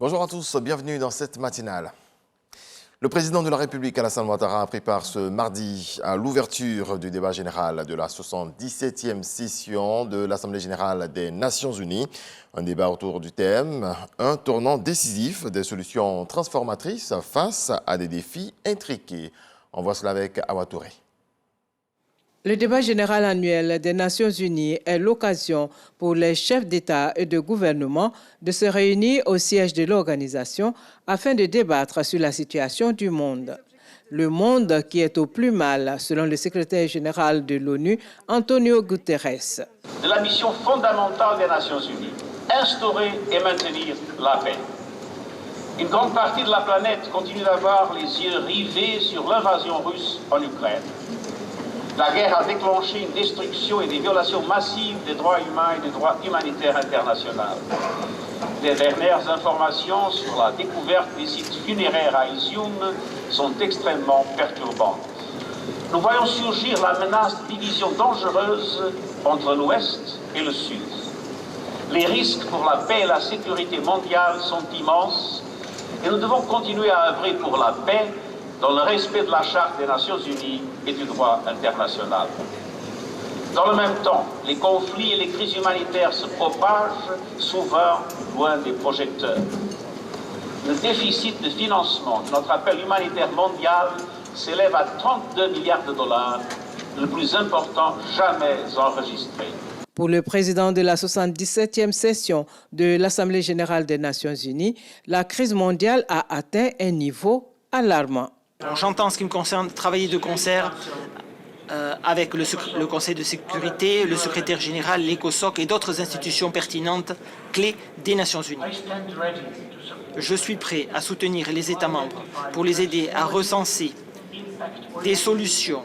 Bonjour à tous, bienvenue dans cette matinale. Le président de la République, Alassane Ouattara, a pris part ce mardi à l'ouverture du débat général de la 77e session de l'Assemblée générale des Nations unies. Un débat autour du thème « Un tournant décisif des solutions transformatrices face à des défis intriqués ». On voit cela avec Awa Touré. Le débat général annuel des Nations unies est l'occasion pour les chefs d'État et de gouvernement de se réunir au siège de l'organisation afin de débattre sur la situation du monde. Le monde qui est au plus mal, selon le secrétaire général de l'ONU, Antonio Guterres. De la mission fondamentale des Nations unies, instaurer et maintenir la paix. Une grande partie de la planète continue d'avoir les yeux rivés sur l'invasion russe en Ukraine. La guerre a déclenché une destruction et des violations massives des droits humains et des droits humanitaires internationaux. Les dernières informations sur la découverte des sites funéraires à Izium sont extrêmement perturbantes. Nous voyons surgir la menace de division dangereuse entre l'Ouest et le Sud. Les risques pour la paix et la sécurité mondiale sont immenses et nous devons continuer à œuvrer pour la paix dans le respect de la Charte des Nations unies et du droit international. Dans le même temps, les conflits et les crises humanitaires se propagent, souvent loin des projecteurs. Le déficit de financement de notre appel humanitaire mondial s'élève à 32 milliards de dollars, le plus important jamais enregistré. Pour le président de la 77e session de l'Assemblée générale des Nations unies, la crise mondiale a atteint un niveau alarmant. J'entends en ce qui me concerne travailler de concert avec le Conseil de sécurité, le secrétaire général, l'ECOSOC et d'autres institutions pertinentes clés des Nations unies. Je suis prêt à soutenir les États membres pour les aider à recenser des solutions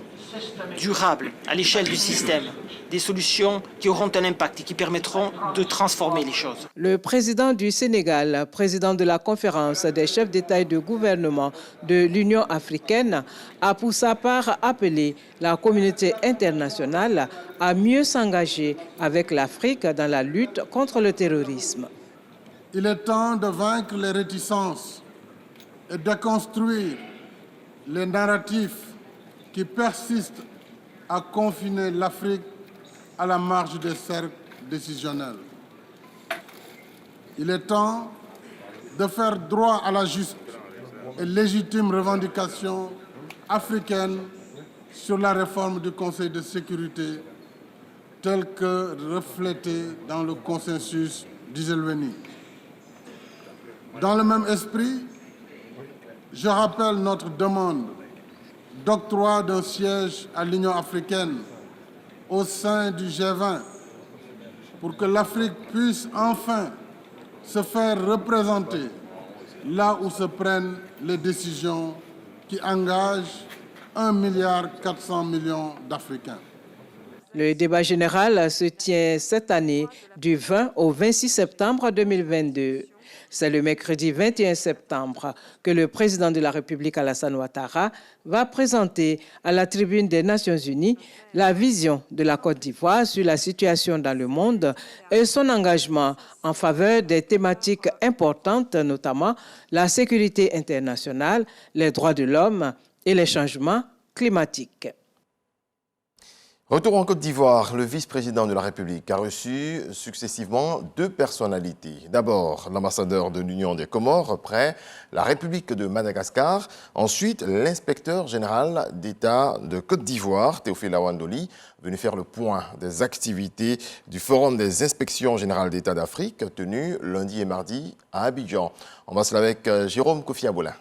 durables à l'échelle du système, des solutions qui auront un impact et qui permettront de transformer les choses. Le président du Sénégal, président de la conférence des chefs d'État et de gouvernement de l'Union africaine, a pour sa part appelé la communauté internationale à mieux s'engager avec l'Afrique dans la lutte contre le terrorisme. Il est temps de vaincre les réticences et de construire les narratifs qui persistent à confiner l'Afrique à la marge des cercles décisionnels. Il est temps de faire droit à la juste et légitime revendication africaine sur la réforme du Conseil de sécurité telle que reflétée dans le consensus d'Iselweni. Dans le même esprit, je rappelle notre demande d'octroi d'un siège à l'Union africaine au sein du G20 pour que l'Afrique puisse enfin se faire représenter là où se prennent les décisions qui engagent 1,4 milliard d'Africains. Le débat général se tient cette année du 20 au 26 septembre 2022. C'est le mercredi 21 septembre que le président de la République, Alassane Ouattara, va présenter à la tribune des Nations unies la vision de la Côte d'Ivoire sur la situation dans le monde et son engagement en faveur des thématiques importantes, notamment la sécurité internationale, les droits de l'homme et les changements climatiques. Retour en Côte d'Ivoire, le vice-président de la République a reçu successivement deux personnalités. D'abord, l'ambassadeur de l'Union des Comores près la République de Madagascar. Ensuite, l'inspecteur général d'État de Côte d'Ivoire, Théophile Awandoli, venu faire le point des activités du Forum des inspections générales d'État d'Afrique, tenu lundi et mardi à Abidjan. On va cela avec Jérôme Kofi Aboulin.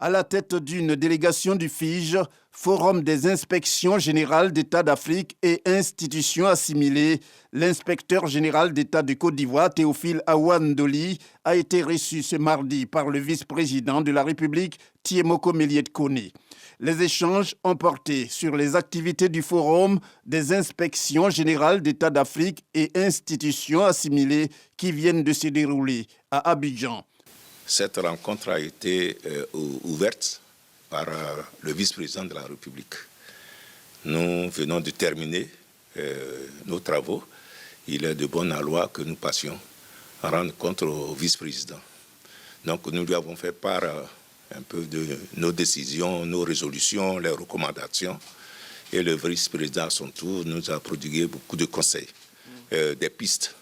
À la tête d'une délégation du FIGE, Forum des inspections générales d'État d'Afrique et institutions assimilées, l'inspecteur général d'État de Côte d'Ivoire, Théophile Awandoli, a été reçu ce mardi par le vice-président de la République, Thiemoko Méliet-Koné. Les échanges ont porté sur les activités du Forum des inspections générales d'État d'Afrique et institutions assimilées qui viennent de se dérouler à Abidjan. Cette rencontre a été ouverte par le vice-président de la République. Nous venons de terminer nos travaux. Il est de bonne loi que nous passions rendre compte au vice-président. Donc nous lui avons fait part un peu de nos décisions, nos résolutions, les recommandations. Et le vice-président, à son tour, nous a prodigué beaucoup de conseils, des pistes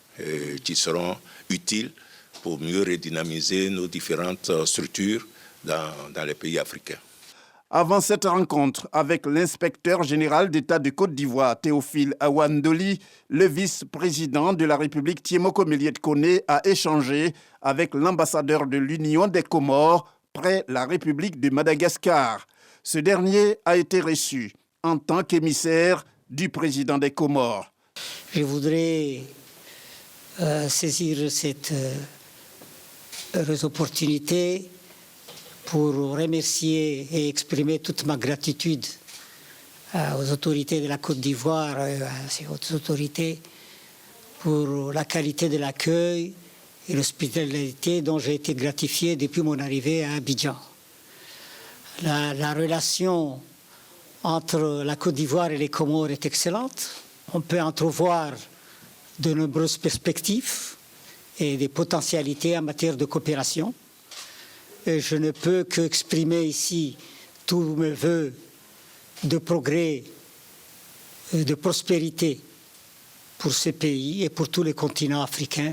qui seront utiles pour mieux redynamiser nos différentes structures dans les pays africains. Avant cette rencontre avec l'inspecteur général d'État de Côte d'Ivoire, Théophile Awandoli, le vice-président de la République, Tiemoko Meliette-Koné, a échangé avec l'ambassadeur de l'Union des Comores près la République de Madagascar. Ce dernier a été reçu en tant qu'émissaire du président des Comores. Je voudrais saisir cette heureuse opportunité pour remercier et exprimer toute ma gratitude aux autorités de la Côte d'Ivoire, à ces hautes autorités, pour la qualité de l'accueil et l'hospitalité dont j'ai été gratifié depuis mon arrivée à Abidjan. La relation entre la Côte d'Ivoire et les Comores est excellente. On peut entrevoir de nombreuses perspectives et des potentialités en matière de coopération. Et je ne peux qu'exprimer ici tous mes vœux de progrès et de prospérité pour ce pays et pour tous les continents africains.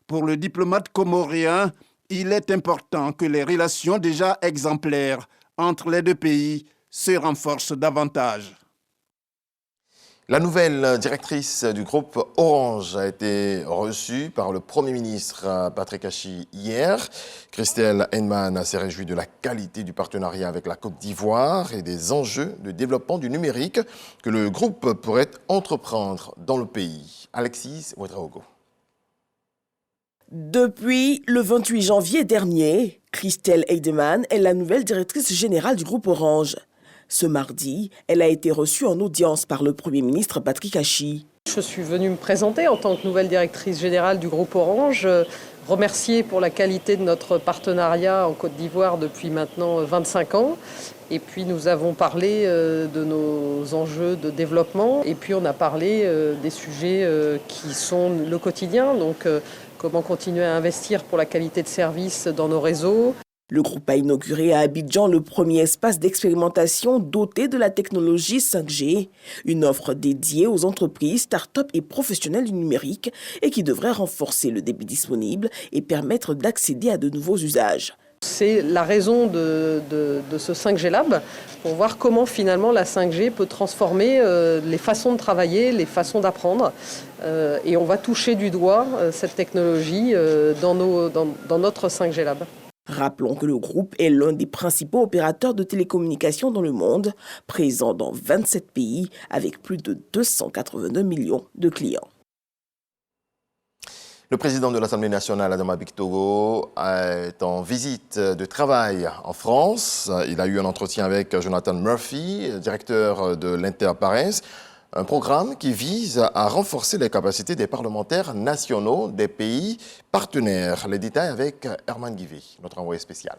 Pour le diplomate comorien, il est important que les relations déjà exemplaires entre les deux pays se renforcent davantage. La nouvelle directrice du groupe Orange a été reçue par le Premier ministre Patrick Achi hier. Christelle Heinemann s'est réjouie de la qualité du partenariat avec la Côte d'Ivoire et des enjeux de développement du numérique que le groupe pourrait entreprendre dans le pays. Alexis Ouedraogo. Depuis le 28 janvier dernier, Christelle Heinemann est la nouvelle directrice générale du groupe Orange. Ce mardi, elle a été reçue en audience par le Premier ministre Patrick Achi. Je suis venue me présenter en tant que nouvelle directrice générale du groupe Orange, remercier pour la qualité de notre partenariat en Côte d'Ivoire depuis maintenant 25 ans. Et puis nous avons parlé de nos enjeux de développement et puis on a parlé des sujets qui sont le quotidien, donc comment continuer à investir pour la qualité de service dans nos réseaux. Le groupe a inauguré à Abidjan le premier espace d'expérimentation doté de la technologie 5G, une offre dédiée aux entreprises, start-up et professionnels du numérique et qui devrait renforcer le débit disponible et permettre d'accéder à de nouveaux usages. C'est la raison de ce 5G Lab, pour voir comment finalement la 5G peut transformer les façons de travailler, les façons d'apprendre. Et on va toucher du doigt cette technologie dans notre 5G Lab. Rappelons que le groupe est l'un des principaux opérateurs de télécommunications dans le monde, présent dans 27 pays avec plus de 282 millions de clients. Le président de l'Assemblée nationale, Adama Bictogo, est en visite de travail en France. Il a eu un entretien avec Jonathan Murphy, directeur de l'Interpares, un programme qui vise à renforcer les capacités des parlementaires nationaux des pays partenaires. Les détails avec Herman Guivé, notre envoyé spécial.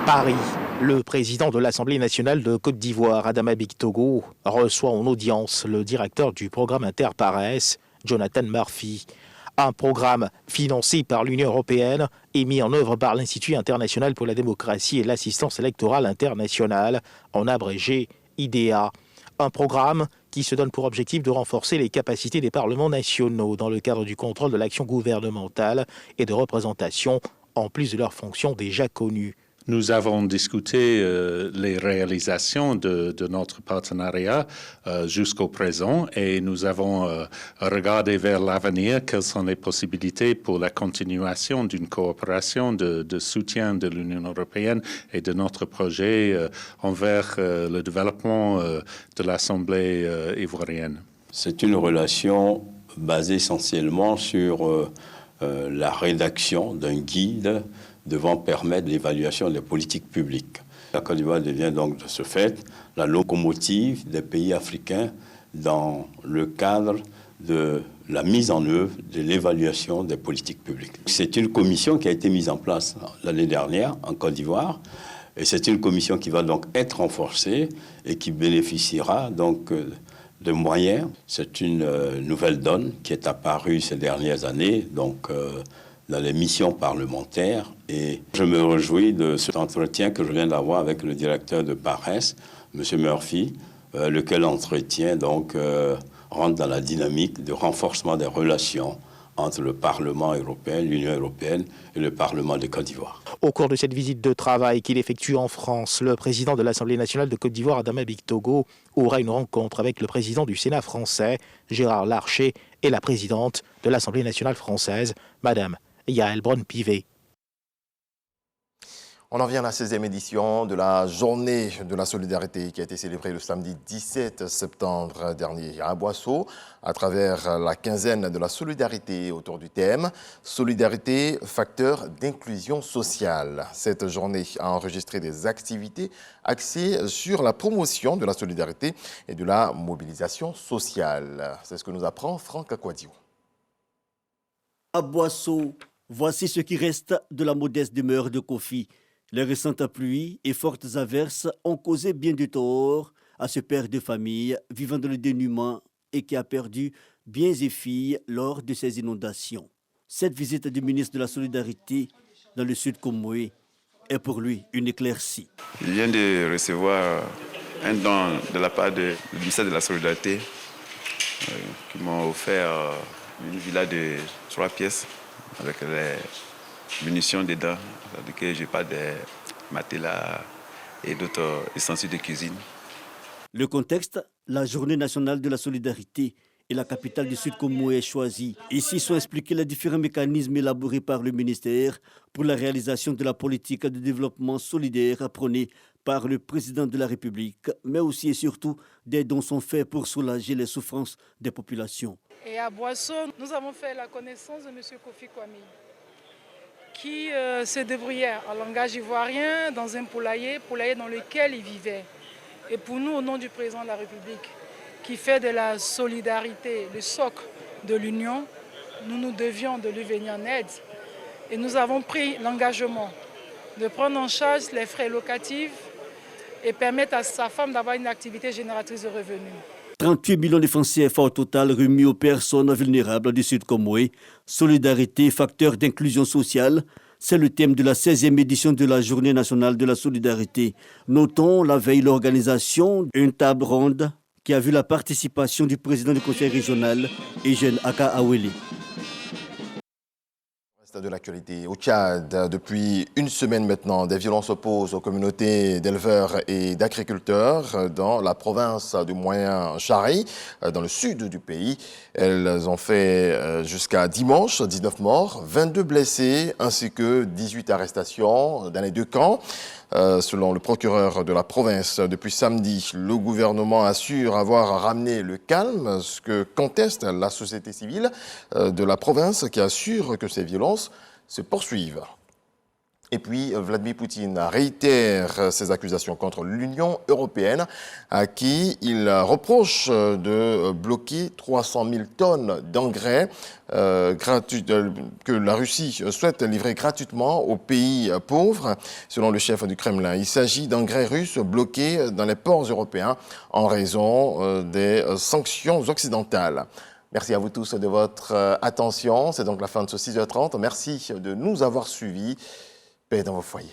Paris, le président de l'Assemblée nationale de Côte d'Ivoire, Adama Bictogo, reçoit en audience le directeur du programme Interpares, Jonathan Murphy. Un programme financé par l'Union européenne et mis en œuvre par l'Institut international pour la démocratie et l'assistance électorale internationale, en abrégé IDEA. Un programme qui se donne pour objectif de renforcer les capacités des parlements nationaux dans le cadre du contrôle de l'action gouvernementale et de représentation, en plus de leurs fonctions déjà connues. Nous avons discuté les réalisations de notre partenariat jusqu'au présent et nous avons regardé vers l'avenir quelles sont les possibilités pour la continuation d'une coopération de soutien de l'Union européenne et de notre projet envers le développement de l'Assemblée ivoirienne. C'est une relation basée essentiellement sur la rédaction d'un guide devant permettre l'évaluation des politiques publiques. La Côte d'Ivoire devient donc de ce fait la locomotive des pays africains dans le cadre de la mise en œuvre de l'évaluation des politiques publiques. C'est une commission qui a été mise en place l'année dernière en Côte d'Ivoire et c'est une commission qui va donc être renforcée et qui bénéficiera donc de moyens. C'est une nouvelle donne qui est apparue ces dernières années, donc dans les missions parlementaires. Et je me réjouis de cet entretien que je viens d'avoir avec le directeur de PARES, M. Murphy, lequel entretien donc rentre dans la dynamique de renforcement des relations entre le Parlement européen, l'Union européenne et le Parlement de Côte d'Ivoire. Au cours de cette visite de travail qu'il effectue en France, le président de l'Assemblée nationale de Côte d'Ivoire, Adama Bictogo, aura une rencontre avec le président du Sénat français, Gérard Larcher, et la présidente de l'Assemblée nationale française, Madame Yaël Braun-Pivet. On en vient à la 16e édition de la Journée de la solidarité qui a été célébrée le samedi 17 septembre dernier à Boisseau, à travers la quinzaine de la solidarité autour du thème « Solidarité, facteur d'inclusion sociale ». Cette journée a enregistré des activités axées sur la promotion de la solidarité et de la mobilisation sociale. C'est ce que nous apprend Franck Akwadio. À Boisseau, voici ce qui reste de la modeste demeure de Kofi. Les récentes pluies et fortes averses ont causé bien de tort à ce père de famille vivant dans le dénuement et qui a perdu biens et filles lors de ces inondations. Cette visite du ministre de la Solidarité dans le sud Comoé est pour lui une éclaircie. Il vient de recevoir un don de la part du ministère de la Solidarité qui m'a offert une villa de 3 pièces avec les munitions dedans, c'est-à-dire que j'ai pas de matelas et d'autres ustensiles de cuisine. Le contexte, la Journée nationale de la solidarité et la capitale du Sud Comoé est choisie. Ici sont expliqués les différents mécanismes élaborés par le ministère pour la réalisation de la politique de développement solidaire prônée par le président de la République, mais aussi et surtout des dons sont faits pour soulager les souffrances des populations. Et à Boisseau, nous avons fait la connaissance de M. Kofi Kwame, qui se débrouillait en langage ivoirien dans un poulailler dans lequel il vivait. Et pour nous, au nom du président de la République, qui fait de la solidarité le socle de l'Union, nous devions de lui venir en aide. Et nous avons pris l'engagement de prendre en charge les frais locatifs et permettre à sa femme d'avoir une activité génératrice de revenus. 38 millions de francs CFA au total remis aux personnes vulnérables du Sud Comoé. Solidarité, facteur d'inclusion sociale, c'est le thème de la 16e édition de la Journée nationale de la solidarité. Notons la veille l'organisation d'une table ronde qui a vu la participation du président du conseil régional, Eugène Aka Awele. De l'actualité au Tchad, depuis une semaine maintenant, des violences s'opposent aux communautés d'éleveurs et d'agriculteurs dans la province du Moyen-Chari, dans le sud du pays. Elles ont fait jusqu'à dimanche 19 morts, 22 blessés ainsi que 18 arrestations dans les deux camps. Selon le procureur de la province, depuis samedi, le gouvernement assure avoir ramené le calme, ce que conteste la société civile de la province qui assure que ces violences se poursuivent. Et puis, Vladimir Poutine réitère ses accusations contre l'Union européenne, à qui il reproche de bloquer 300 000 tonnes d'engrais que la Russie souhaite livrer gratuitement aux pays pauvres. Selon le chef du Kremlin, il s'agit d'engrais russes bloqués dans les ports européens en raison des sanctions occidentales. Merci à vous tous de votre attention. C'est donc la fin de ce 6h30. Merci de nous avoir suivis. Paix dans vos foyers.